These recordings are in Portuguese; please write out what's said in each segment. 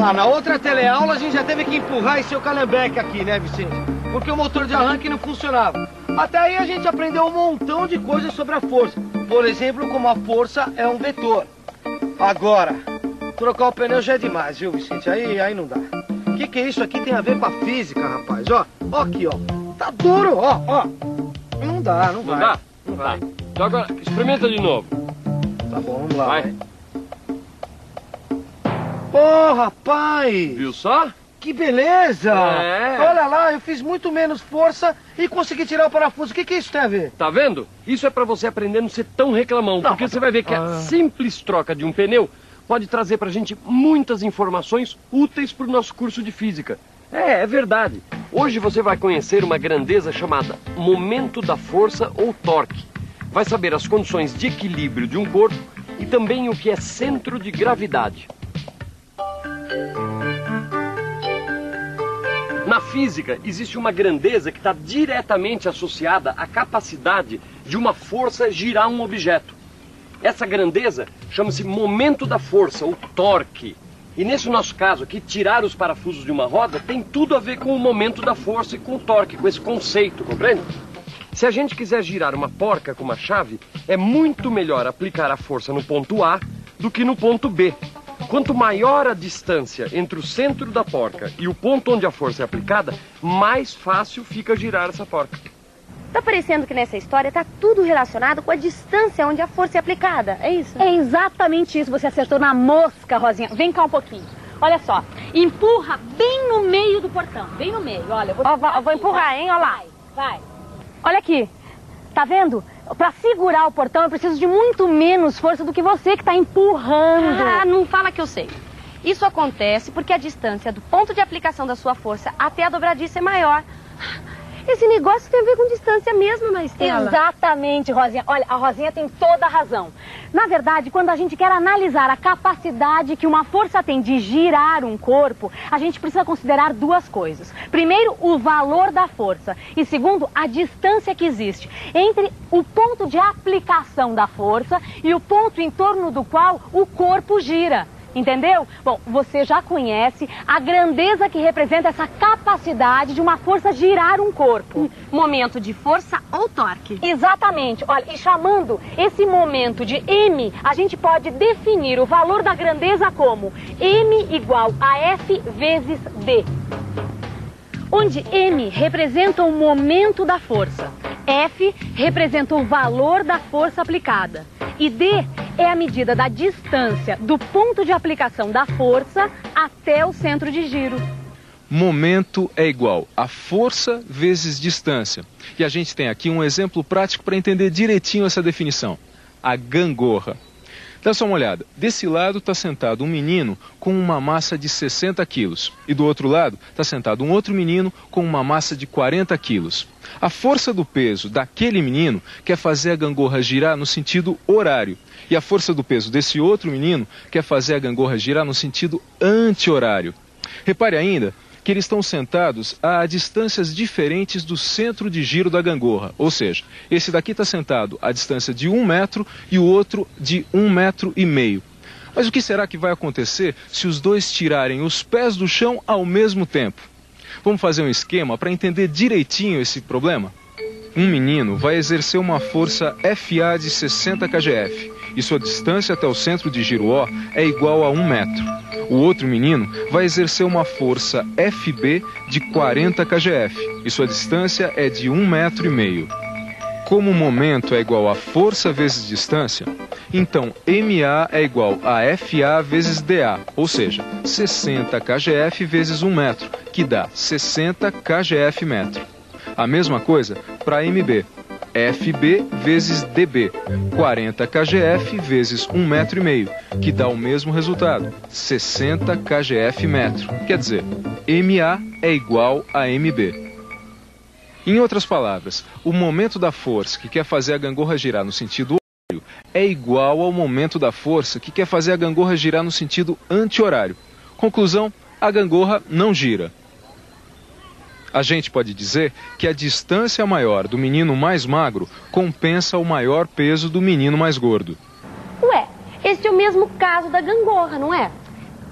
Ah, na outra teleaula a gente já teve que empurrar esse Calhambeque aqui, né, Vicente? Porque o motor de arranque não funcionava. Até aí a gente aprendeu um montão de coisas sobre a força. Por exemplo, como a força é um vetor. Agora, trocar o pneu já é demais, viu, Vicente? Aí não dá. O que é isso aqui tem a ver com a física, rapaz? Ó aqui, ó. Tá duro, ó. Não dá, não vai. Não dá? Não vai. Então agora, experimenta de novo. Tá bom, vamos lá. Vai. Pô, rapaz! Viu só? Que beleza! É. Olha lá, eu fiz muito menos força e consegui tirar o parafuso. O que isso tem a ver? Tá vendo? Isso é pra você aprender a não ser tão reclamão. Não, porque você vai ver que a simples troca de um pneu pode trazer pra gente muitas informações úteis pro nosso curso de física. É verdade. Hoje você vai conhecer uma grandeza chamada momento da força ou torque. Vai saber as condições de equilíbrio de um corpo e também o que é centro de gravidade. Na física, existe uma grandeza que está diretamente associada à capacidade de uma força girar um objeto. Essa grandeza chama-se momento da força, ou torque. E nesse nosso caso aqui, tirar os parafusos de uma roda tem tudo a ver com o momento da força e com o torque, com esse conceito, compreende? Se a gente quiser girar uma porca com uma chave, é muito melhor aplicar a força no ponto A do que no ponto B. Quanto maior a distância entre o centro da porca e o ponto onde a força é aplicada, mais fácil fica girar essa porca. Tá parecendo que nessa história tá tudo relacionado com a distância onde a força é aplicada, é isso? É exatamente isso, você acertou na mosca, Rosinha. Vem cá um pouquinho. Olha só, empurra bem no meio do portão, bem no meio, olha. Eu vou empurrar, hein, olha lá. Vai. Olha aqui, tá vendo? Pra segurar o portão eu preciso de muito menos força do que você que tá empurrando. Ah, não fala que eu sei. Isso acontece porque a distância do ponto de aplicação da sua força até a dobradiça é maior. Esse negócio tem a ver com distância mesmo, Maristela. Exatamente, Rosinha. Olha, a Rosinha tem toda a razão. Na verdade, quando a gente quer analisar a capacidade que uma força tem de girar um corpo, a gente precisa considerar duas coisas. Primeiro, o valor da força. E segundo, a distância que existe entre o ponto de aplicação da força e o ponto em torno do qual o corpo gira. Entendeu? Bom, você já conhece a grandeza que representa essa capacidade de uma força girar um corpo. Momento de força ou torque. Exatamente. Olha, e chamando esse momento de M, a gente pode definir o valor da grandeza como M igual a F vezes D. Onde M representa o momento da força, F representa o valor da força aplicada e D é a medida da distância do ponto de aplicação da força até o centro de giro. Momento é igual a força vezes distância. E a gente tem aqui um exemplo prático para entender direitinho essa definição. A gangorra. Dá só uma olhada. Desse lado está sentado um menino com uma massa de 60 quilos. E do outro lado está sentado um outro menino com uma massa de 40 quilos. A força do peso daquele menino quer fazer a gangorra girar no sentido horário. E a força do peso desse outro menino quer fazer a gangorra girar no sentido anti-horário. Repare ainda que eles estão sentados a distâncias diferentes do centro de giro da gangorra. Ou seja, esse daqui está sentado a distância de 1 metro e o outro de 1,5 metros. Mas o que será que vai acontecer se os dois tirarem os pés do chão ao mesmo tempo? Vamos fazer um esquema para entender direitinho esse problema? Um menino vai exercer uma força FA de 60 kgf e sua distância até o centro de giro O é igual a 1 metro. O outro menino vai exercer uma força FB de 40 kgf e sua distância é de 1,5 metros. Como o momento é igual a força vezes distância, então MA é igual a FA vezes DA, ou seja, 60 kgf vezes 1 metro, que dá 60 kgf metro. A mesma coisa para MB, FB vezes DB, 40 kgf vezes 1,5 metro, que dá o mesmo resultado, 60 kgf metro. Quer dizer, MA é igual a MB. Em outras palavras, o momento da força que quer fazer a gangorra girar no sentido horário é igual ao momento da força que quer fazer a gangorra girar no sentido anti-horário. Conclusão, a gangorra não gira. A gente pode dizer que a distância maior do menino mais magro compensa o maior peso do menino mais gordo. Ué, esse é o mesmo caso da gangorra, não é?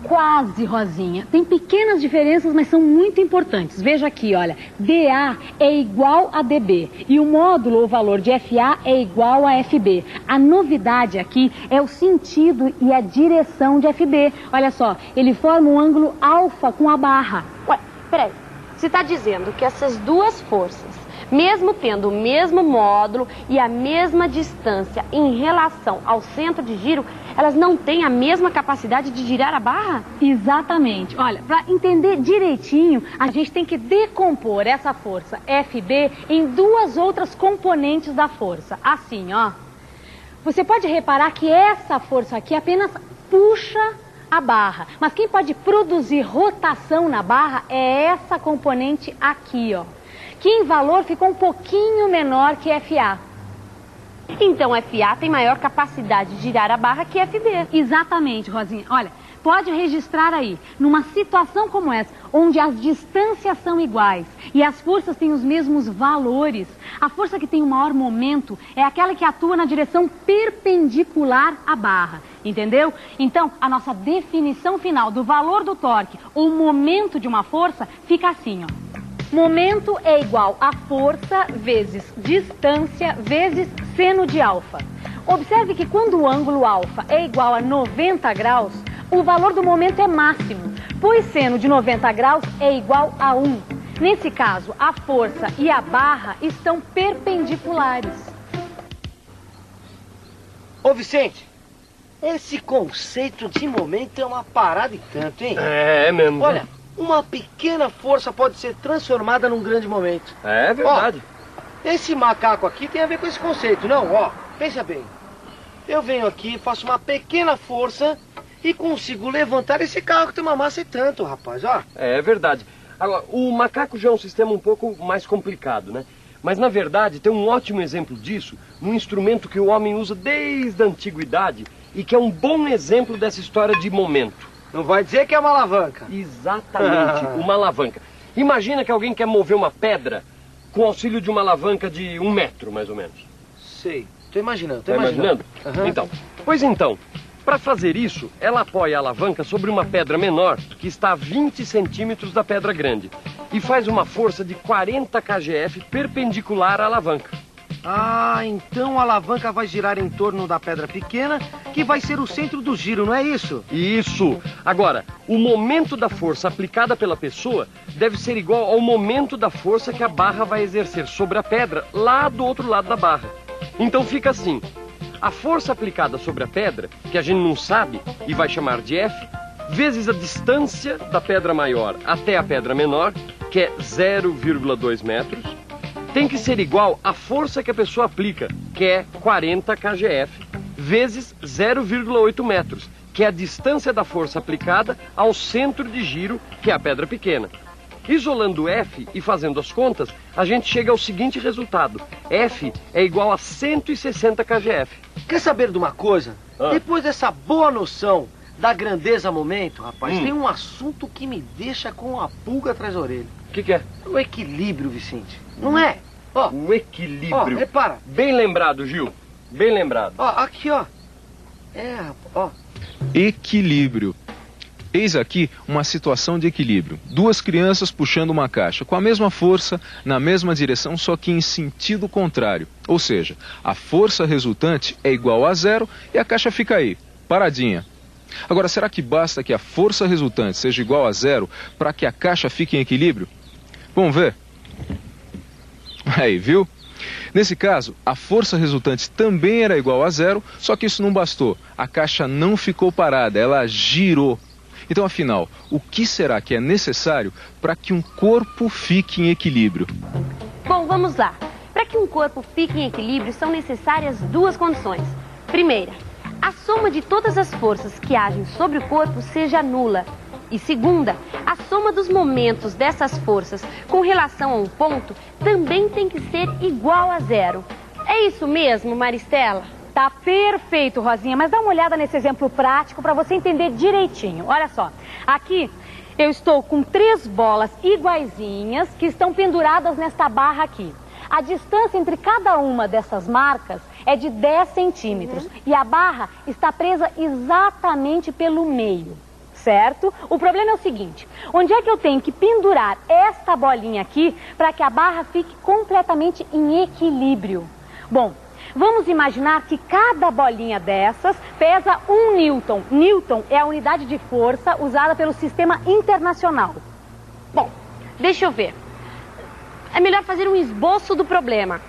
Quase, Rosinha. Tem pequenas diferenças, mas são muito importantes. Veja aqui, olha. DA é igual a DB. E o módulo ou valor de FA é igual a FB. A novidade aqui é o sentido e a direção de FB. Olha só, ele forma um ângulo alfa com a barra. Ué, peraí. Você está dizendo que essas duas forças, mesmo tendo o mesmo módulo e a mesma distância em relação ao centro de giro, elas não têm a mesma capacidade de girar a barra? Exatamente. Olha, para entender direitinho, a gente tem que decompor essa força FB em duas outras componentes da força. Assim, ó. Você pode reparar que essa força aqui apenas puxa a barra. Mas quem pode produzir rotação na barra é essa componente aqui, ó. Que em valor ficou um pouquinho menor que FA. Então FA tem maior capacidade de girar a barra que FB. Exatamente, Rosinha. Olha, pode registrar aí, numa situação como essa, onde as distâncias são iguais e as forças têm os mesmos valores, a força que tem o maior momento é aquela que atua na direção perpendicular à barra. Entendeu? Então, a nossa definição final do valor do torque ou momento de uma força fica assim, ó. Momento é igual a força vezes distância vezes seno de alfa. Observe que quando o ângulo alfa é igual a 90 graus, o valor do momento é máximo, pois seno de 90 graus é igual a 1. Nesse caso, a força e a barra estão perpendiculares. Ô, Vicente, esse conceito de momento é uma parada e tanto, hein? É mesmo. Olha, uma pequena força pode ser transformada num grande momento. É verdade. Ó, esse macaco aqui tem a ver com esse conceito, não? Ó, pensa bem. Eu venho aqui, faço uma pequena força e consigo levantar esse carro que tem uma massa e tanto, rapaz, ó. É verdade. Agora, o macaco já é um sistema um pouco mais complicado, né? Mas, na verdade, tem um ótimo exemplo disso num instrumento que o homem usa desde a antiguidade e que é um bom exemplo dessa história de momento. Não vai dizer que é uma alavanca. Exatamente, uma alavanca. Imagina que alguém quer mover uma pedra com auxílio de uma alavanca de 1 metro, mais ou menos. Sei, tô imaginando, Tá imaginando? Uhum. Pois então, para fazer isso, ela apoia a alavanca sobre uma pedra menor que está a 20 centímetros da pedra grande e faz uma força de 40 kgf perpendicular à alavanca. Ah, então a alavanca vai girar em torno da pedra pequena, que vai ser o centro do giro, não é isso? Isso! Agora, o momento da força aplicada pela pessoa deve ser igual ao momento da força que a barra vai exercer sobre a pedra lá do outro lado da barra. Então fica assim, a força aplicada sobre a pedra, que a gente não sabe e vai chamar de F, vezes a distância da pedra maior até a pedra menor, que é 0,2 metros, tem que ser igual à força que a pessoa aplica, que é 40 kgf, vezes 0,8 metros, que é a distância da força aplicada ao centro de giro, que é a pedra pequena. Isolando F e fazendo as contas, a gente chega ao seguinte resultado. F é igual a 160 kgf. Quer saber de uma coisa? Depois dessa boa noção da grandeza momento, rapaz, tem um assunto que me deixa com a pulga atrás da orelha. O que é? O equilíbrio, Vicente. Não é? Ó, o equilíbrio. Ó, repara. Bem lembrado, Gil. Bem lembrado. Ó, aqui, ó. É, rapaz, ó. Equilíbrio. Eis aqui uma situação de equilíbrio. Duas crianças puxando uma caixa com a mesma força, na mesma direção, só que em sentido contrário. Ou seja, a força resultante é igual a 0 e a caixa fica aí, paradinha. Agora, será que basta que a força resultante seja igual a 0 para que a caixa fique em equilíbrio? Vamos ver? Aí, viu? Nesse caso, a força resultante também era igual a 0, só que isso não bastou. A caixa não ficou parada, ela girou. Então, afinal, o que será que é necessário para que um corpo fique em equilíbrio? Bom, vamos lá. Para que um corpo fique em equilíbrio, são necessárias duas condições. Primeira, a soma de todas as forças que agem sobre o corpo seja nula. E segunda, a soma dos momentos dessas forças com relação a um ponto também tem que ser igual a 0. É isso mesmo, Maristela? Tá perfeito, Rosinha, mas dá uma olhada nesse exemplo prático para você entender direitinho. Olha só, aqui eu estou com 3 bolas iguaizinhas que estão penduradas nesta barra aqui. A distância entre cada uma dessas marcas é de 10 centímetros e a barra está presa exatamente pelo meio. certo? O problema é o seguinte, onde é que eu tenho que pendurar esta bolinha aqui para que a barra fique completamente em equilíbrio? Bom, vamos imaginar que cada bolinha dessas pesa 1 Newton. Newton é a unidade de força usada pelo Sistema Internacional. Bom, deixa eu ver. É melhor fazer um esboço do problema.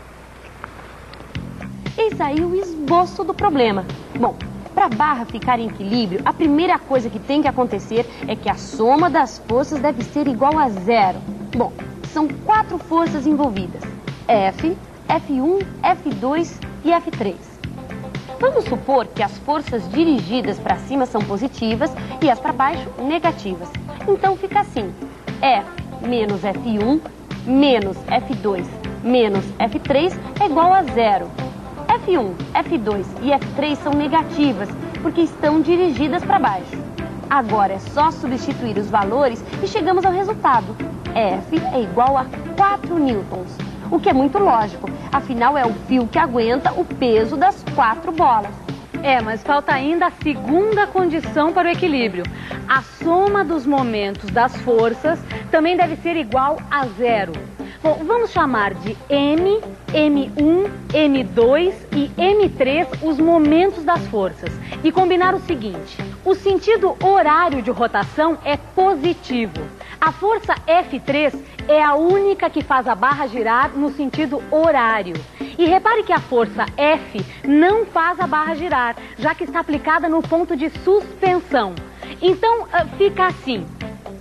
Eis aí o esboço do problema. Bom, para a barra ficar em equilíbrio, a primeira coisa que tem que acontecer é que a soma das forças deve ser igual a 0. Bom, são 4 forças envolvidas. F, F1, F2 e F3. Vamos supor que as forças dirigidas para cima são positivas e as para baixo negativas. Então fica assim, F menos F1 menos F2 menos F3 é igual a 0. F1, F2 e F3 são negativas, porque estão dirigidas para baixo. Agora é só substituir os valores e chegamos ao resultado. F é igual a 4 newtons, o que é muito lógico, afinal é o fio que aguenta o peso das 4 bolas. Mas falta ainda a segunda condição para o equilíbrio. A soma dos momentos das forças também deve ser igual a 0. Bom, vamos chamar de M, M1, M2 e M3 os momentos das forças. E combinar o seguinte, o sentido horário de rotação é positivo. A força F3 é a única que faz a barra girar no sentido horário. E repare que a força F não faz a barra girar, já que está aplicada no ponto de suspensão. Então, fica assim,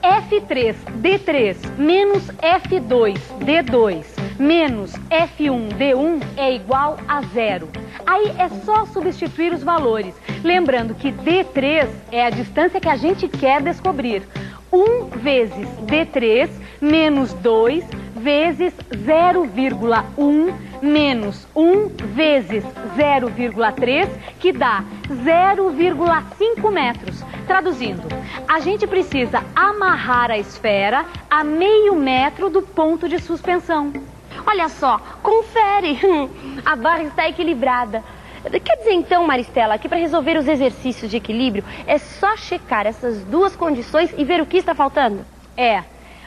F3, D3, menos F2, D2, menos F1, D1 é igual a 0. Aí é só substituir os valores, lembrando que D3 é a distância que a gente quer descobrir. 1 vezes D3 menos 2 vezes 0,1 menos 1 vezes 0,3, que dá 0,5 metros. Traduzindo, a gente precisa amarrar a esfera a meio metro do ponto de suspensão. Olha só, confere, a barra está equilibrada. Quer dizer então, Maristela, que para resolver os exercícios de equilíbrio é só checar essas duas condições e ver o que está faltando?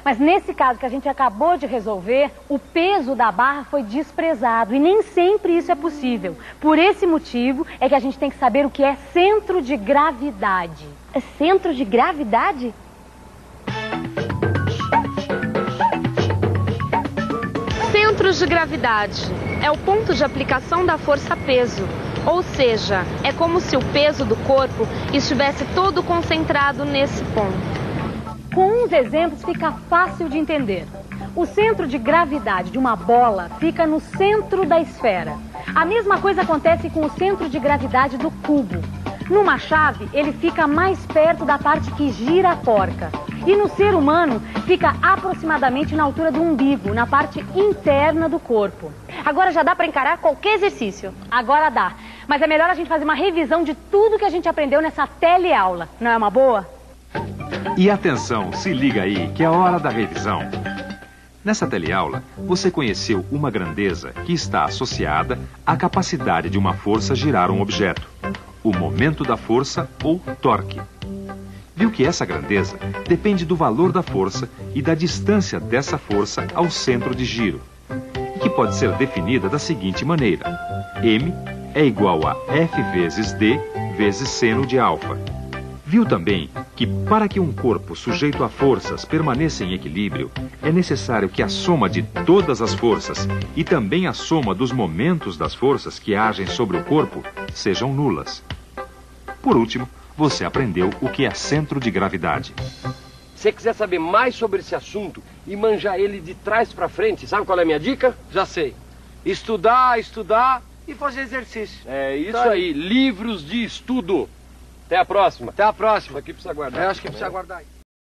Mas nesse caso que a gente acabou de resolver, o peso da barra foi desprezado e nem sempre isso é possível. Por esse motivo é que a gente tem que saber o que é centro de gravidade. É centro de gravidade? Centros de gravidade é o ponto de aplicação da força-peso. Ou seja, é como se o peso do corpo estivesse todo concentrado nesse ponto. Com uns exemplos fica fácil de entender. O centro de gravidade de uma bola fica no centro da esfera. A mesma coisa acontece com o centro de gravidade do cubo. Numa chave, ele fica mais perto da parte que gira a porca. E no ser humano, fica aproximadamente na altura do umbigo, na parte interna do corpo. Agora já dá para encarar qualquer exercício. Agora dá. Mas é melhor a gente fazer uma revisão de tudo que a gente aprendeu nessa teleaula. Não é uma boa? E atenção, se liga aí, que é a hora da revisão. Nessa teleaula, você conheceu uma grandeza que está associada à capacidade de uma força girar um objeto, o momento da força ou torque. Viu que essa grandeza depende do valor da força e da distância dessa força ao centro de giro, e que pode ser definida da seguinte maneira: M é igual a F vezes D vezes seno de alfa. Viu também que para que um corpo sujeito a forças permaneça em equilíbrio, é necessário que a soma de todas as forças e também a soma dos momentos das forças que agem sobre o corpo sejam nulas. Por último, você aprendeu o que é centro de gravidade. Se você quiser saber mais sobre esse assunto e manjar ele de trás para frente, sabe qual é a minha dica? Já sei. Estudar, estudar e fazer exercício. É isso aí, livros de estudo. Até a próxima. Até a próxima. Isso aqui precisa guardar. Eu acho que precisa guardar aí.